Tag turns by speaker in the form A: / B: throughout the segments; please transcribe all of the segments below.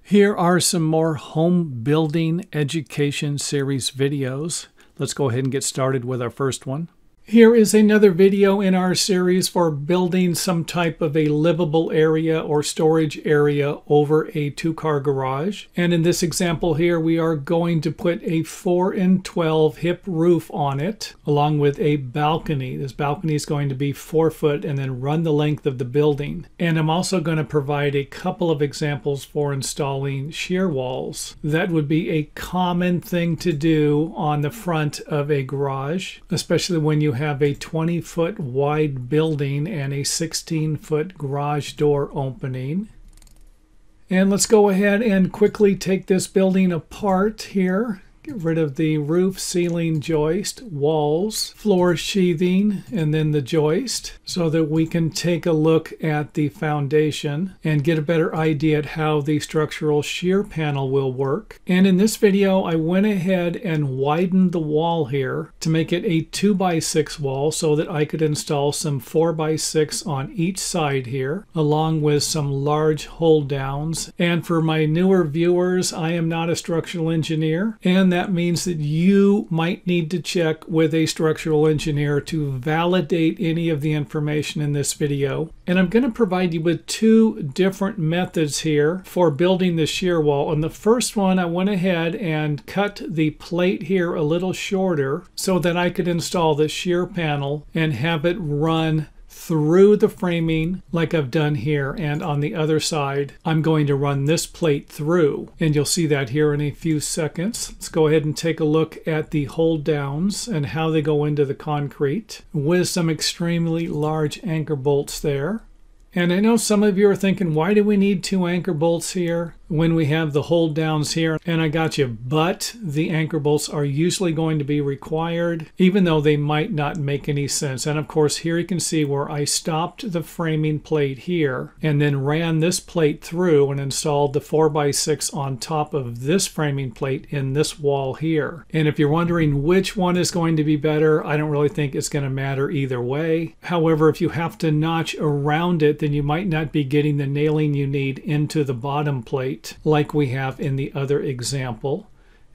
A: Here are some more home building education series videos. Let's go ahead and get started with our first one. Here is another video in our series for building some type of a livable area or storage area over a two-car garage. And in this example here, we are going to put a 4-in-12 hip roof on it, along with a balcony. This balcony is going to be 4 foot and then run the length of the building. And I'm also going to provide a couple of examples for installing shear walls. That would be a common thing to do on the front of a garage, especially when you have a 20-foot wide building and a 16-foot garage door opening. And let's go ahead and quickly take this building apart here. Get rid of the roof, ceiling joist, walls, floor sheathing, and then the joist so that we can take a look at the foundation and get a better idea at how the structural shear panel will work. And in this video, I went ahead and widened the wall here to make it a 2x6 wall so that I could install some 4x6 on each side here, along with some large hold downs. And for my newer viewers, I am not a structural engineer, and that means that you might need to check with a structural engineer to validate any of the information in this video. And I'm going to provide you with two different methods here for building the shear wall. On the first one, I went ahead and cut the plate here a little shorter so that I could install the shear panel and have it run through the framing like I've done here, and on the other side I'm going to run this plate through, and you'll see that here in a few seconds. Let's go ahead and take a look at the hold downs and how they go into the concrete with some extremely large anchor bolts there. And I know some of you are thinking, why do we need 2 anchor bolts here when we have the hold downs here? And I got you, but the anchor bolts are usually going to be required, even though they might not make any sense. And of course, here you can see where I stopped the framing plate here and then ran this plate through and installed the 4x6 on top of this framing plate in this wall here. And if you're wondering which one is going to be better, I don't really think it's going to matter either way. However, if you have to notch around it, then you might not be getting the nailing you need into the bottom plate like we have in the other example.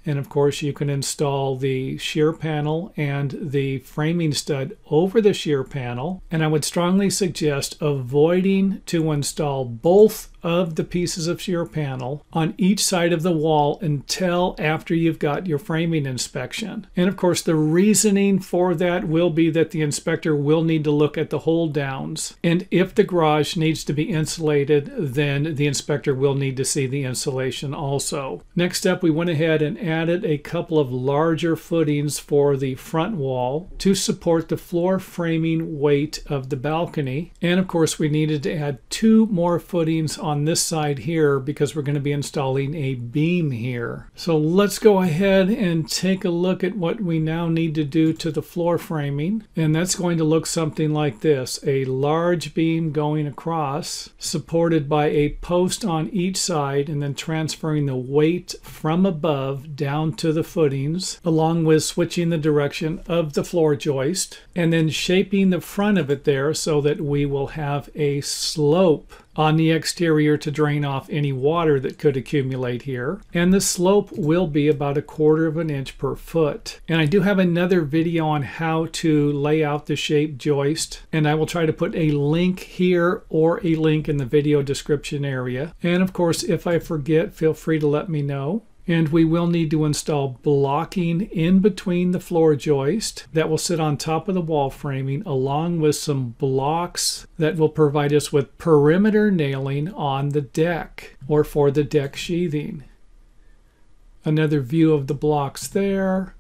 A: And of course, you can install the shear panel and the framing stud over the shear panel. And I would strongly suggest avoiding to install both of the pieces of shear panel on each side of the wall until after you've got your framing inspection. And of course, the reasoning for that will be that the inspector will need to look at the hold downs. And if the garage needs to be insulated, then the inspector will need to see the insulation also. Next up, we went ahead and added a couple of larger footings for the front wall to support the floor framing weight of the balcony. And of course, we needed to add 2 more footings on this side here because we're going to be installing a beam here. So let's go ahead and take a look at what we now need to do to the floor framing. And that's going to look something like this. A large beam going across, supported by a post on each side, and then transferring the weight from above down to the footings, along with switching the direction of the floor joist, and then shaping the front of it there so that we will have a slope on the exterior to drain off any water that could accumulate here. And the slope will be about 1/4 of an inch per foot. And I do have another video on how to lay out the shape joist, and I will try to put a link here or a link in the video description area. And of course, if I forget, feel free to let me know. And we will need to install blocking in between the floor joist that will sit on top of the wall framing, along with some blocks that will provide us with perimeter nailing on the deck or for the deck sheathing. Another view of the blocks there.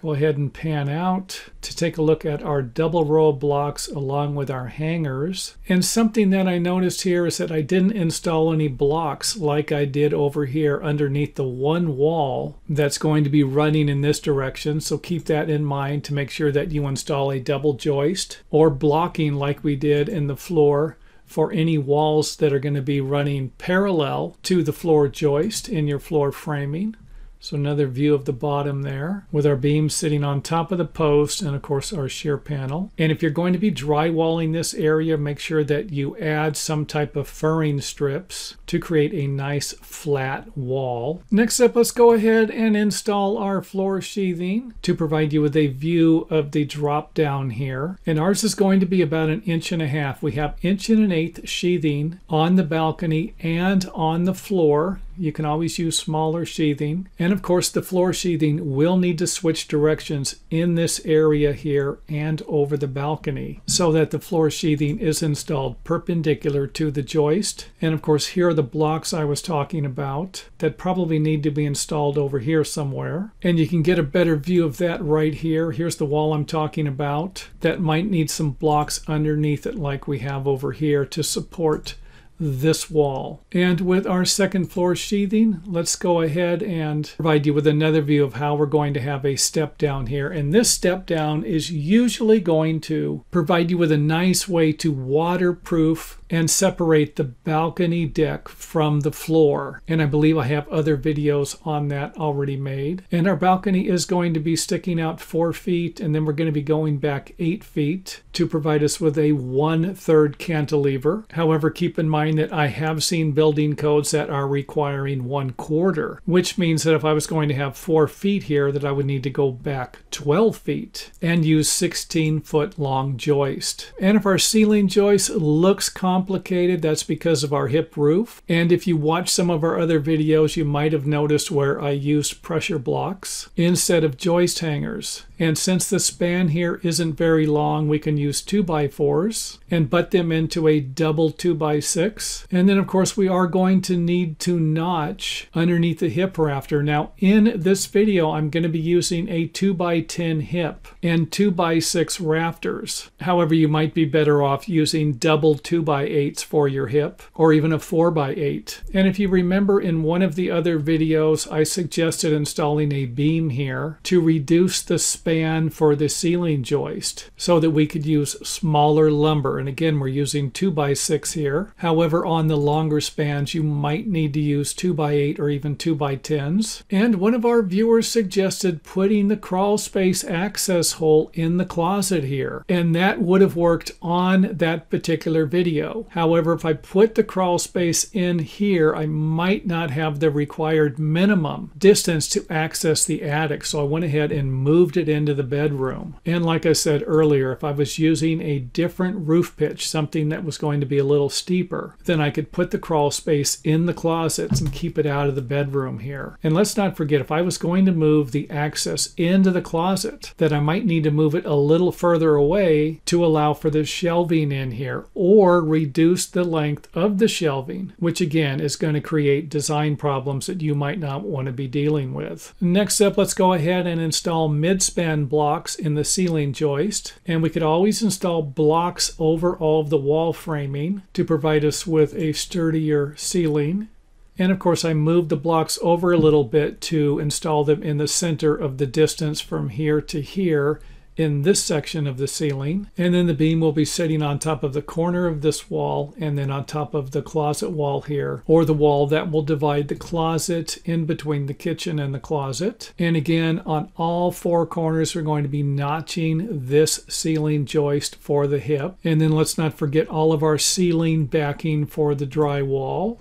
A: Go ahead and pan out to take a look at our double row of blocks along with our hangers. And something that I noticed here is that I didn't install any blocks like I did over here underneath the one wall that's going to be running in this direction. So keep that in mind to make sure that you install a double joist or blocking like we did in the floor for any walls that are going to be running parallel to the floor joist in your floor framing. So another view of the bottom there with our beams sitting on top of the post and of course our shear panel. And if you're going to be drywalling this area, make sure that you add some type of furring strips to create a nice flat wall. Next up, let's go ahead and install our floor sheathing to provide you with a view of the drop down here. And ours is going to be about 1.5 inches. We have 1.125 inch sheathing on the balcony and on the floor. You can always use smaller sheathing. And of course, the floor sheathing will need to switch directions in this area here and over the balcony so that the floor sheathing is installed perpendicular to the joist. And of course, here are the blocks I was talking about that probably need to be installed over here somewhere. And you can get a better view of that right here. Here's the wall I'm talking about that might need some blocks underneath it like we have over here to support this wall. And with our second floor sheathing, let's go ahead and provide you with another view of how we're going to have a step down here. And this step down is usually going to provide you with a nice way to waterproof and separate the balcony deck from the floor. And I believe I have other videos on that already made. And our balcony is going to be sticking out 4 feet, and then we're going to be going back 8 feet to provide us with a 1/3 cantilever. However, keep in mind that I have seen building codes that are requiring 1/4, which means that if I was going to have 4 feet here, that I would need to go back 12 feet and use 16-foot long joist. And if our ceiling joist looks complicated, that's because of our hip roof. And if you watch some of our other videos, you might have noticed where I used pressure blocks instead of joist hangers. And since the span here isn't very long, we can use 2x4s and butt them into a double 2x6. And then of course we are going to need to notch underneath the hip rafter. Now in this video, I'm going to be using a 2x10 hip and 2x6 rafters. However, you might be better off using double 2x8s for your hip, or even a 4x8. And if you remember in one of the other videos, I suggested installing a beam here to reduce the span for the ceiling joist so that we could use smaller lumber. And again, we're using 2x6 here. However, on the longer spans, you might need to use 2x8 or even 2x10s. And one of our viewers suggested putting the crawl space access hole in the closet here. And that would have worked on that particular video. However, if I put the crawl space in here, I might not have the required minimum distance to access the attic. So I went ahead and moved it into the bedroom. And like I said earlier, if I was using a different roof pitch, something that was going to be a little steeper, then I could put the crawl space in the closets and keep it out of the bedroom here. And let's not forget, if I was going to move the access into the closet, that I might need to move it a little further away to allow for the shelving in here, or reduce the length of the shelving, which again is going to create design problems that you might not want to be dealing with. Next up, let's go ahead and install mid-span blocks in the ceiling joist. And we could always install blocks over all of the wall framing to provide us with a sturdier ceiling. And of course, I moved the blocks over a little bit to install them in the center of the distance from here to here in this section of the ceiling. And then the beam will be sitting on top of the corner of this wall and then on top of the closet wall here, or the wall that will divide the closet in between the kitchen and the closet. And again, on all 4 corners, we're going to be notching this ceiling joist for the hip. And then let's not forget all of our ceiling backing for the drywall.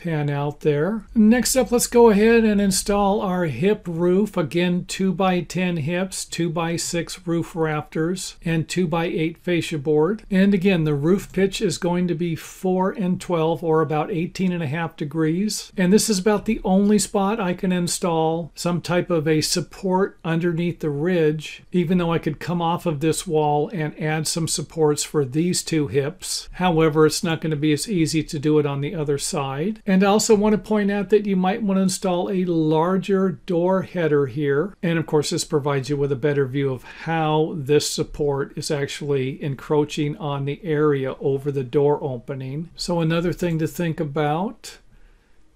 A: Pan out there. Next up, let's go ahead and install our hip roof. Again, 2x10 hips, 2x6 roof rafters, and 2x8 fascia board. And again, the roof pitch is going to be 4 and 12, or about 18.5 degrees. And this is about the only spot I can install some type of a support underneath the ridge, even though I could come off of this wall and add some supports for these 2 hips. However, it's not going to be as easy to do it on the other side. And I also want to point out that you might want to install a larger door header here. And of course, this provides you with a better view of how this support is actually encroaching on the area over the door opening. So another thing to think about,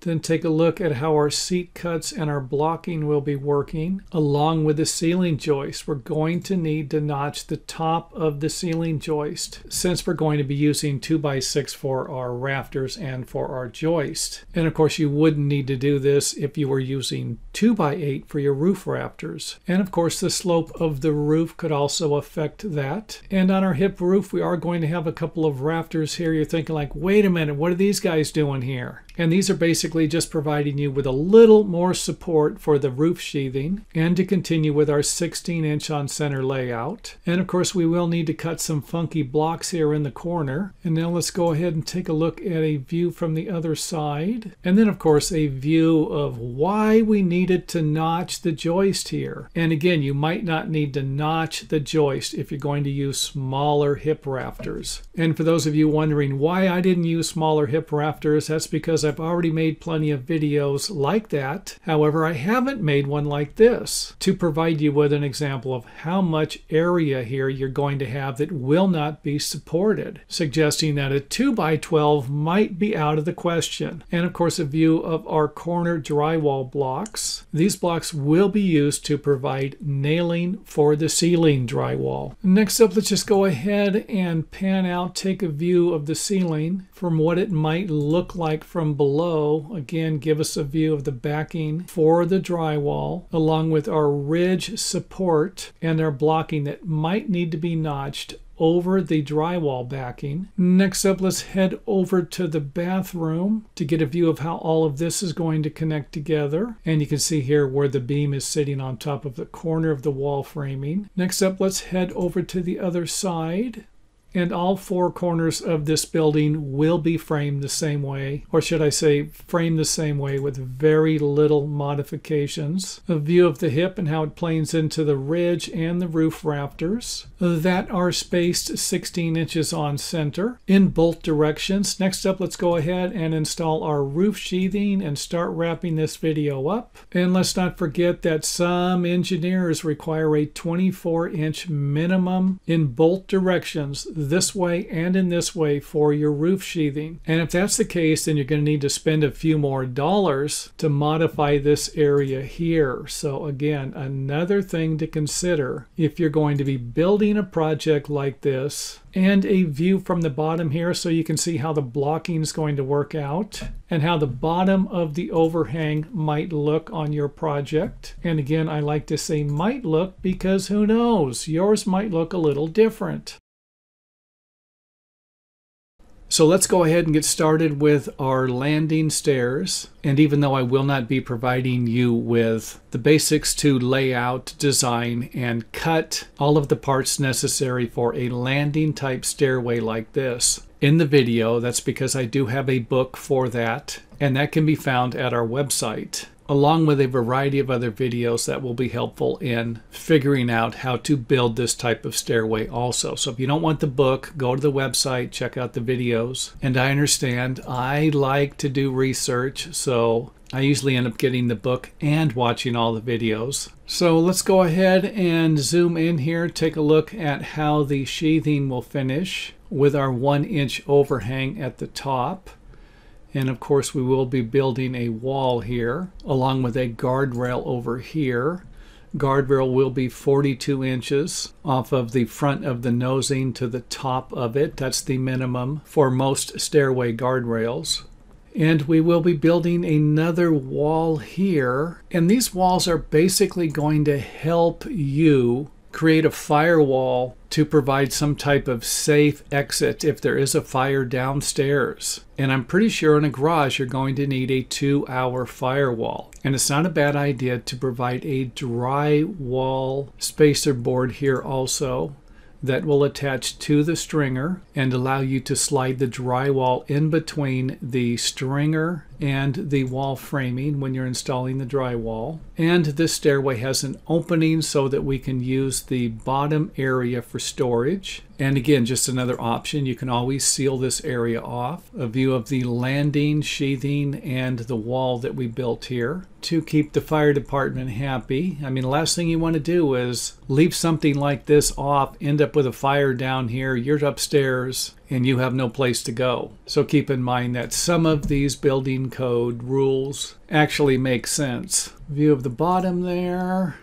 A: Then take a look at how our seat cuts and our blocking will be working. Along with the ceiling joist, we're going to need to notch the top of the ceiling joist since we're going to be using 2x6 for our rafters and for our joist. And of course you wouldn't need to do this if you were using 2x8 for your roof rafters. And of course the slope of the roof could also affect that. And on our hip roof we are going to have a couple of rafters here. You're thinking like, wait a minute, what are these guys doing here? And these are basically just providing you with a little more support for the roof sheathing and to continue with our 16-inch on center layout. And of course we will need to cut some funky blocks here in the corner. And now let's go ahead and take a look at a view from the other side. And then of course a view of why we needed to notch the joist here. And again, you might not need to notch the joist if you're going to use smaller hip rafters. And for those of you wondering why I didn't use smaller hip rafters, that's because I've already made plenty of videos like that. However, I haven't made one like this to provide you with an example of how much area here you're going to have that will not be supported, suggesting that a 2x12 might be out of the question. And of course, a view of our corner drywall blocks. These blocks will be used to provide nailing for the ceiling drywall. Next up, let's just go ahead and pan out, take a view of the ceiling from what it might look like from below. Again, give us a view of the backing for the drywall, along with our ridge support and our blocking that might need to be notched over the drywall backing. Next up, let's head over to the bathroom to get a view of how all of this is going to connect together. And you can see here where the beam is sitting on top of the corner of the wall framing. Next up, let's head over to the other side. And all four corners of this building will be framed the same way, or should I say framed the same way with very little modifications. A view of the hip and how it planes into the ridge and the roof rafters that are spaced 16 inches on center in both directions. Next up, let's go ahead and install our roof sheathing and start wrapping this video up. And let's not forget that some engineers require a 24-inch minimum in both directions, this way and in this way, for your roof sheathing. And if that's the case, then you're going to need to spend a few more dollars to modify this area here. So again, another thing to consider if you're going to be building a project like this. And a view from the bottom here so you can see how the blocking is going to work out and how the bottom of the overhang might look on your project. And again, I like to say might look because who knows, yours might look a little different. So let's go ahead and get started with our landing stairs. And even though I will not be providing you with the basics to layout, design, and cut all of the parts necessary for a landing type stairway like this in the video, that's because I do have a book for that, and that can be found at our website, along with a variety of other videos that will be helpful in figuring out how to build this type of stairway also. So if you don't want the book, go to the website, check out the videos. And I understand I like to do research, so I usually end up getting the book and watching all the videos. So let's go ahead and zoom in here, take a look at how the sheathing will finish with our 1-inch overhang at the top. And of course we will be building a wall here along with a guardrail over here. Guardrail will be 42 inches off of the front of the nosing to the top of it. That's the minimum for most stairway guardrails. And we will be building another wall here. And these walls are basically going to help you create a firewall to provide some type of safe exit if there is a fire downstairs. And I'm pretty sure in a garage you're going to need a 2-hour firewall. And it's not a bad idea to provide a drywall spacer board here also that will attach to the stringer and allow you to slide the drywall in between the stringer and the wall framing when you're installing the drywall. And this stairway has an opening so that we can use the bottom area for storage. And again, just another option, you can always seal this area off. A view of the landing, sheathing, and the wall that we built here to keep the fire department happy. I mean, the last thing you want to do is leave something like this off, end up with a fire down here, you're upstairs, and you have no place to go. So keep in mind that some of these building code rules actually make sense. View of the bottom there.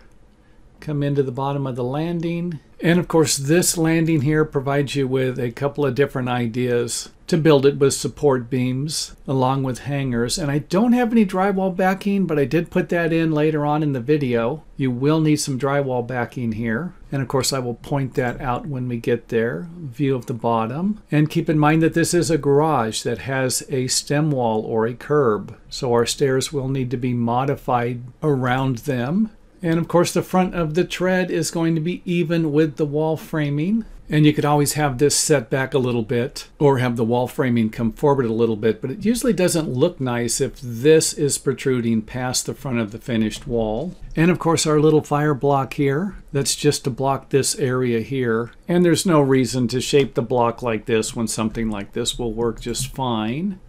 A: Come into the bottom of the landing. And of course, this landing here provides you with a couple of different ideas to build it with support beams along with hangers. And I don't have any drywall backing, but I did put that in later on in the video. You will need some drywall backing here. And of course, I will point that out when we get there. View of the bottom. And keep in mind that this is a garage that has a stem wall or a curb. So our stairs will need to be modified around them. And of course, the front of the tread is going to be even with the wall framing. And you could always have this set back a little bit or have the wall framing come forward a little bit, but it usually doesn't look nice if this is protruding past the front of the finished wall. And of course, our little fire block here, that's just to block this area here. And there's no reason to shape the block like this when something like this will work just fine.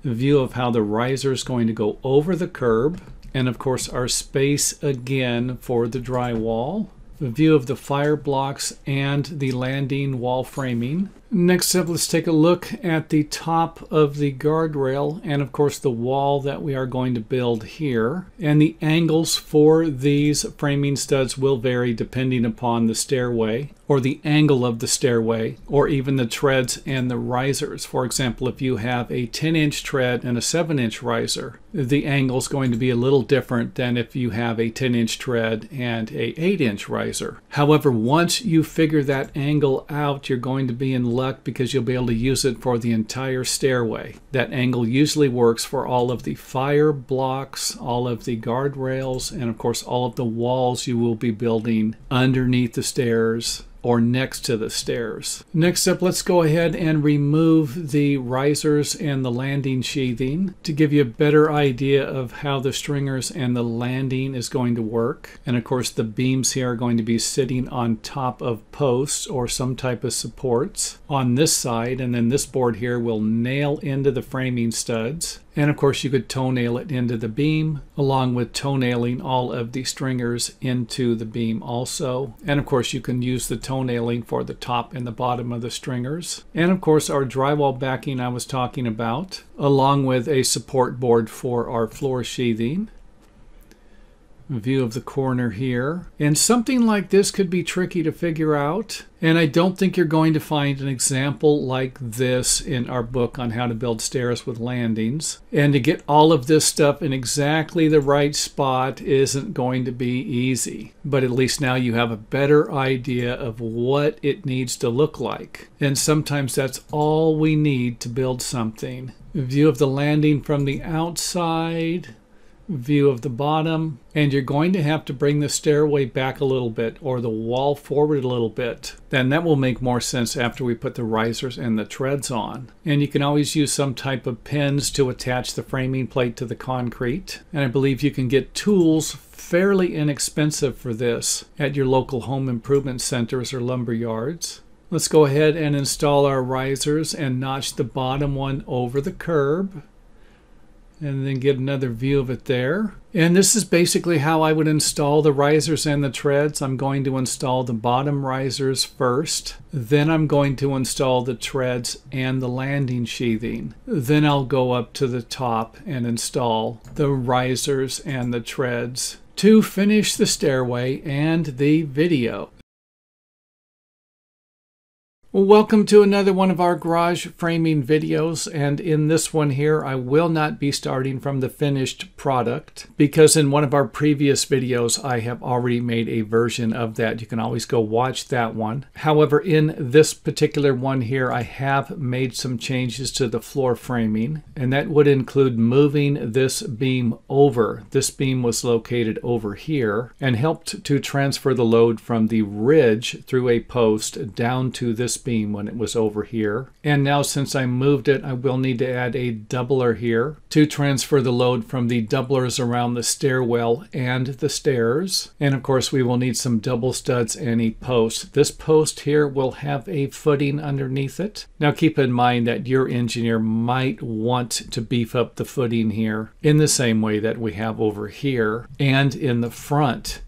A: A view of how the riser is going to go over the curb. And of course, our space again for the drywall. A view of the fire blocks and the landing wall framing. Next up, let's take a look at the top of the guardrail and of course the wall that we are going to build here. And the angles for these framing studs will vary depending upon the stairway or the angle of the stairway or even the treads and the risers. For example, if you have a 10-inch tread and a 7-inch riser, the angle is going to be a little different than if you have a 10-inch tread and a 8-inch riser. However, once you figure that angle out, you're going to be in luck because you'll be able to use it for the entire stairway. That angle usually works for all of the fire blocks, all of the guardrails, and of course all of the walls you will be building underneath the stairs or next to the stairs. Next up, let's go ahead and remove the risers and the landing sheathing to give you a better idea of how the stringers and the landing is going to work. And of course, the beams here are going to be sitting on top of posts or some type of supports on this side, and then this board here will nail into the framing studs. And of course, you could toenail it into the beam, along with toenailing all of the stringers into the beam also. And of course, you can use the toenailing for the top and the bottom of the stringers. And of course, our drywall backing I was talking about, along with a support board for our floor sheathing. View of the corner here. And something like this could be tricky to figure out. And I don't think you're going to find an example like this in our book on how to build stairs with landings. And to get all of this stuff in exactly the right spot isn't going to be easy. But at least now you have a better idea of what it needs to look like. And sometimes that's all we need to build something. View of the landing from the outside. View of the bottom, and you're going to have to bring the stairway back a little bit or the wall forward a little bit. Then that will make more sense after we put the risers and the treads on. And you can always use some type of pins to attach the framing plate to the concrete. And I believe you can get tools fairly inexpensive for this at your local home improvement centers or lumber yards. Let's go ahead and install our risers and notch the bottom one over the curb. And then get another view of it there. And this is basically how I would install the risers and the treads. I'm going to install the bottom risers first. Then I'm going to install the treads and the landing sheathing. Then I'll go up to the top and install the risers and the treads to finish the stairway and the video. Well, welcome to another one of our garage framing videos, and in this one here I will not be starting from the finished product because in one of our previous videos I have already made a version of that. You can always go watch that one. However, in this particular one here I have made some changes to the floor framing, and that would include moving this beam over. This beam was located over here and helped to transfer the load from the ridge through a post down to this beam when it was over here. And now since I moved it, I will need to add a doubler here to transfer the load from the doublers around the stairwell and the stairs. And of course we will need some double studs and a post. This post here will have a footing underneath it. Now keep in mind that your engineer might want to beef up the footing here in the same way that we have over here and in the front.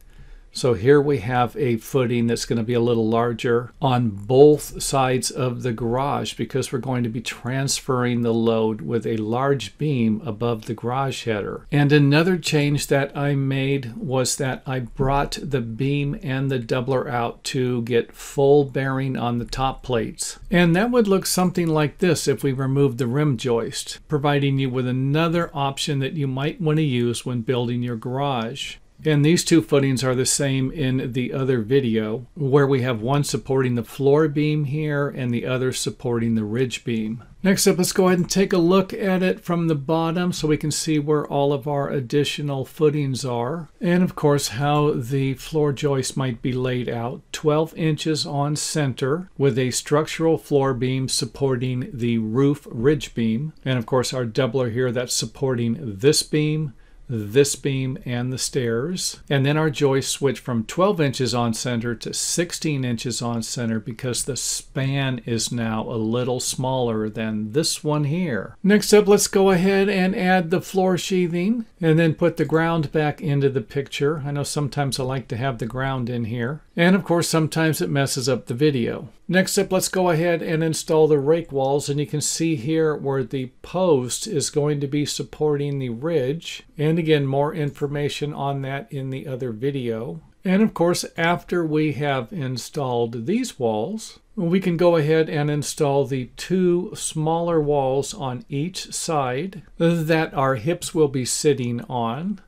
A: So here we have a footing that's going to be a little larger on both sides of the garage because we're going to be transferring the load with a large beam above the garage header. And another change that I made was that I brought the beam and the doubler out to get full bearing on the top plates. And that would look something like this if we removed the rim joist, providing you with another option that you might want to use when building your garage. And these two footings are the same in the other video, where we have one supporting the floor beam here and the other supporting the ridge beam. Next up, let's go ahead and take a look at it from the bottom so we can see where all of our additional footings are. And of course, how the floor joist might be laid out. 12 inches on center with a structural floor beam supporting the roof ridge beam. And of course, our doubler here that's supporting this beam, and the stairs. And then our joist switched from 12 inches on center to 16 inches on center because the span is now a little smaller than this one here. Next up, let's go ahead and add the floor sheathing and then put the ground back into the picture. I know sometimes I like to have the ground in here. And of course, sometimes it messes up the video. Next up, let's go ahead and install the rake walls. And you can see here where the post is going to be supporting the ridge. And again, more information on that in the other video. And of course, after we have installed these walls, we can go ahead and install the two smaller walls on each side that our hips will be sitting on.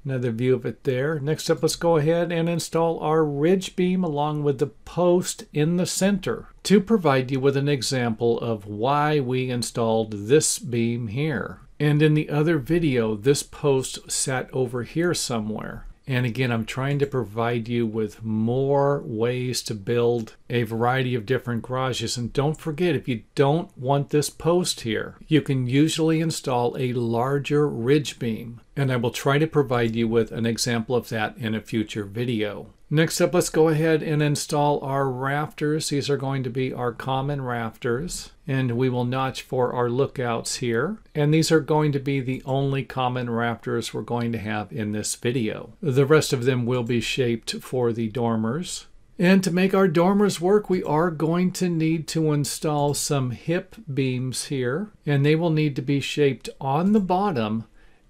A: Another view of it there. Next up, let's go ahead and install our ridge beam along with the post in the center to provide you with an example of why we installed this beam here. And in the other video, this post sat over here somewhere. And again, I'm trying to provide you with more ways to build a variety of different garages. And don't forget, if you don't want this post here, you can usually install a larger ridge beam. And I will try to provide you with an example of that in a future video. Next up, let's go ahead and install our rafters. These are going to be our common rafters. And we will notch for our lookouts here. And these are going to be the only common rafters we're going to have in this video. The rest of them will be shaped for the dormers. And to make our dormers work, we are going to need to install some hip beams here. And they will need to be shaped on the bottom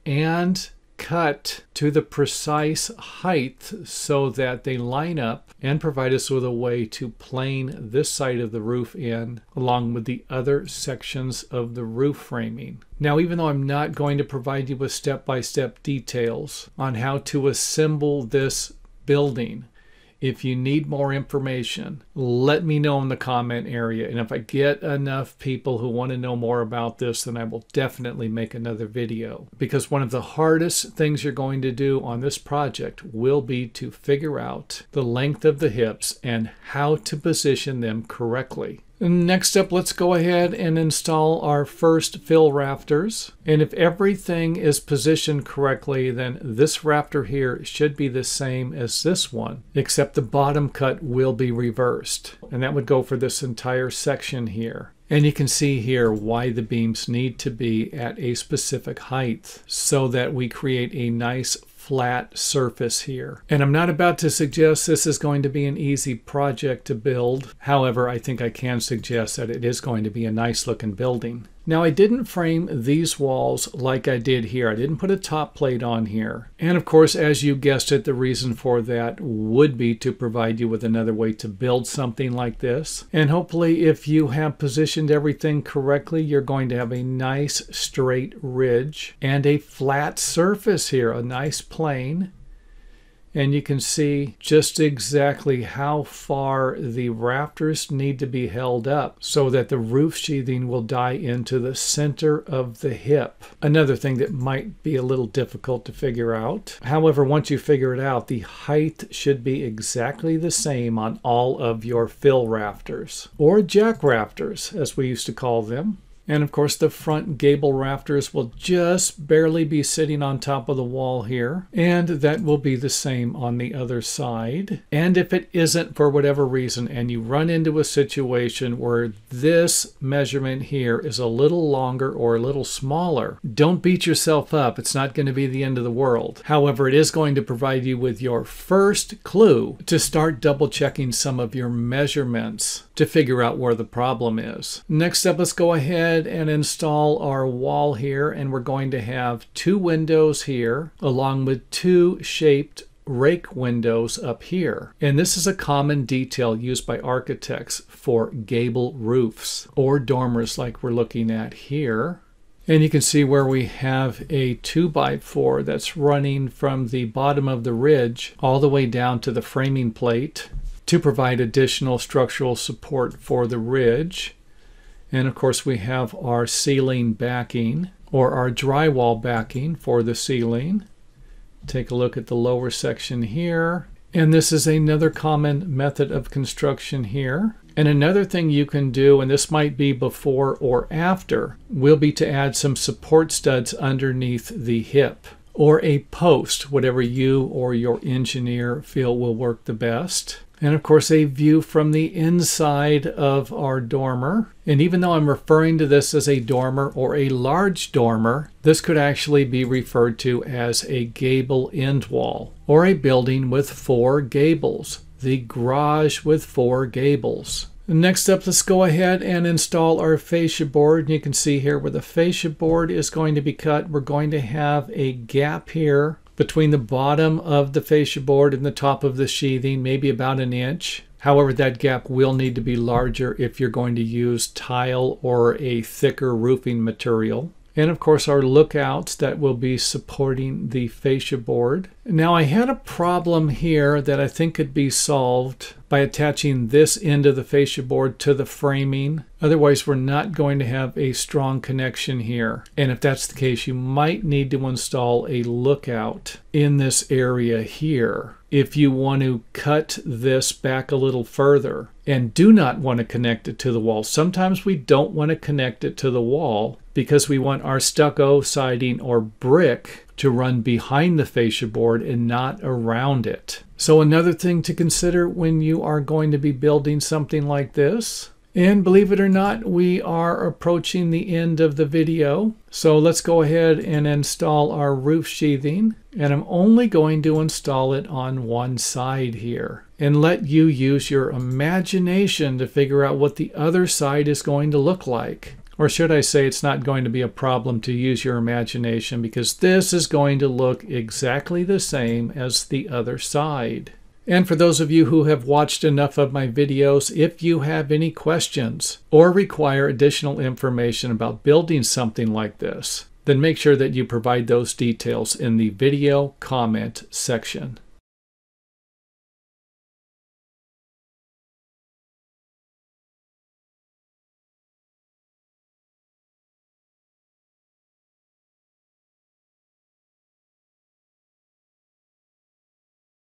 A: and cut to the precise height so that they line up and provide us with a way to plane this side of the roof in along with the other sections of the roof framing. Now, even though I'm not going to provide you with step-by-step details on how to assemble this building, if you need more information, let me know in the comment area. And if I get enough people who want to know more about this, then I will definitely make another video. Because one of the hardest things you're going to do on this project will be to figure out the length of the hips and how to position them correctly. Next up, let's go ahead and install our first fill rafters. And if everything is positioned correctly, then this rafter here should be the same as this one, except the bottom cut will be reversed. And that would go for this entire section here. And you can see here why the beams need to be at a specific height so that we create a nice flat surface here. And I'm not about to suggest this is going to be an easy project to build. However, I think I can suggest that it is going to be a nice looking building. Now, I didn't frame these walls like I did here. I didn't put a top plate on here. And of course, as you guessed it, the reason for that would be to provide you with another way to build something like this. And hopefully, if you have positioned everything correctly, you're going to have a nice straight ridge and a flat surface here, a nice plane. And you can see just exactly how far the rafters need to be held up so that the roof sheathing will die into the center of the hip. Another thing that might be a little difficult to figure out. However, once you figure it out, the height should be exactly the same on all of your fill rafters, or jack rafters, as we used to call them. And of course the front gable rafters will just barely be sitting on top of the wall here. And that will be the same on the other side. And if it isn't for whatever reason and you run into a situation where this measurement here is a little longer or a little smaller, don't beat yourself up. It's not going to be the end of the world. However, it is going to provide you with your first clue to start double checking some of your measurements to figure out where the problem is. Next up, let's go ahead and install our wall here, and we're going to have 2 windows here along with 2 shaped rake windows up here. And this is a common detail used by architects for gable roofs or dormers like we're looking at here. And you can see where we have a 2x4 that's running from the bottom of the ridge all the way down to the framing plate to provide additional structural support for the ridge. And of course we have our ceiling backing or our drywall backing for the ceiling. Take a look at the lower section here. And this is another common method of construction here. And another thing you can do, and this might be before or after, will be to add some support studs underneath the hip or a post, whatever you or your engineer feel will work the best. And of course a view from the inside of our dormer. And even though I'm referring to this as a dormer or a large dormer, this could actually be referred to as a gable end wall or a building with 4 gables, the garage with 4 gables. Next up, let's go ahead and install our fascia board. You can see here where the fascia board is going to be cut, we're going to have a gap here between the bottom of the fascia board and the top of the sheathing, maybe about 1 inch. However, that gap will need to be larger if you're going to use tile or a thicker roofing material. And of course our lookouts that will be supporting the fascia board. Now I had a problem here that I think could be solved by attaching this end of the fascia board to the framing. Otherwise we're not going to have a strong connection here. And if that's the case, you might need to install a lookout in this area here if you want to cut this back a little further and do not want to connect it to the wall. Sometimes we don't want to connect it to the wall because we want our stucco, siding, or brick to run behind the fascia board and not around it. So another thing to consider when you are going to be building something like this. And believe it or not, we are approaching the end of the video. So let's go ahead and install our roof sheathing. And I'm only going to install it on one side here and let you use your imagination to figure out what the other side is going to look like. Or should I say, it's not going to be a problem to use your imagination because this is going to look exactly the same as the other side. And for those of you who have watched enough of my videos, if you have any questions or require additional information about building something like this, then make sure that you provide those details in the video comment section.